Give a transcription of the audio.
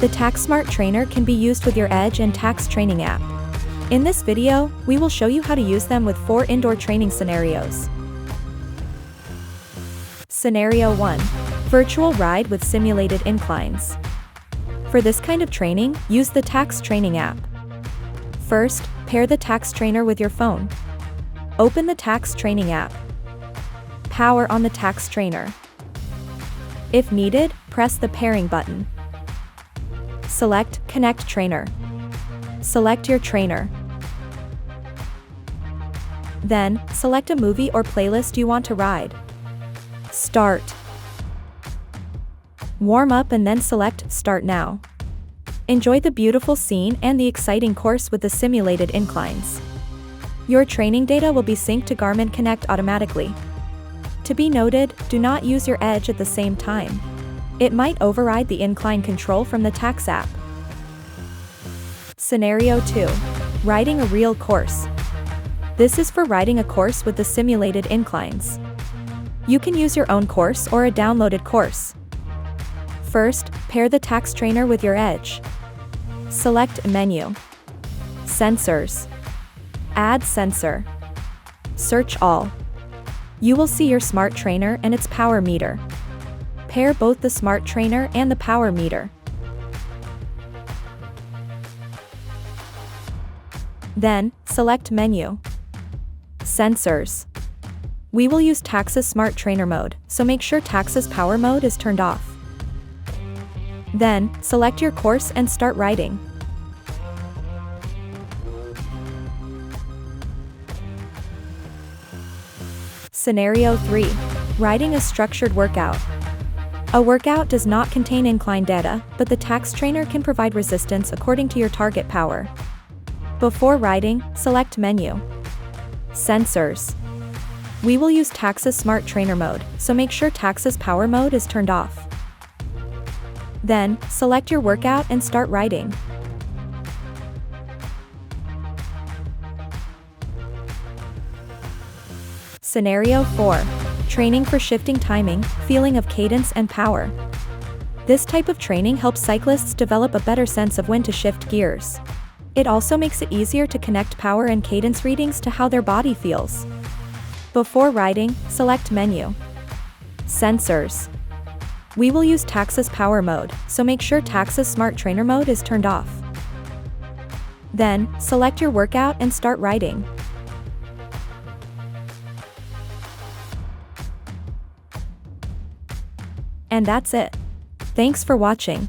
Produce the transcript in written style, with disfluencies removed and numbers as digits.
The Tacx Smart Trainer can be used with your Edge and Tacx Training App. In this video, we will show you how to use them with 4 indoor training scenarios. Scenario 1. Virtual ride with simulated inclines. For this kind of training, use the Tacx Training App. First, pair the Tacx Trainer with your phone. Open the Tacx Training App. Power on the Tacx Trainer. If needed, press the pairing button. Select Connect Trainer. Select your trainer. Then, select a movie or playlist you want to ride. Start. Warm up and then select Start Now. Enjoy the beautiful scene and the exciting course with the simulated inclines. Your training data will be synced to Garmin Connect automatically. To be noted, do not use your Edge at the same time. It might override the incline control from the Tacx app. Scenario 2. Riding a real course. This is for riding a course with the simulated inclines. You can use your own course or a downloaded course. First, pair the Tacx Trainer with your Edge. Select Menu. Sensors. Add sensor. Search all. You will see your smart trainer and its power meter. Pair both the smart trainer and the power meter. Then, select Menu. Sensors. We will use Tacx's Smart Trainer mode, so make sure Tacx's Power mode is turned off. Then, select your course and start riding. Scenario 3. Riding a structured workout. A workout does not contain incline data, but the Tacx Trainer can provide resistance according to your target power. Before riding, select Menu. Sensors. We will use Tacx's Smart Trainer mode, so make sure Tacx's Power mode is turned off. Then, select your workout and start riding. Scenario 4. Training for shifting timing, feeling of cadence and power. This type of training helps cyclists develop a better sense of when to shift gears. It also makes it easier to connect power and cadence readings to how their body feels. Before riding, select Menu. Sensors. We will use Tacx's Power mode, so make sure Tacx's Smart Trainer mode is turned off. Then, select your workout and start riding. And that's it. Thanks for watching.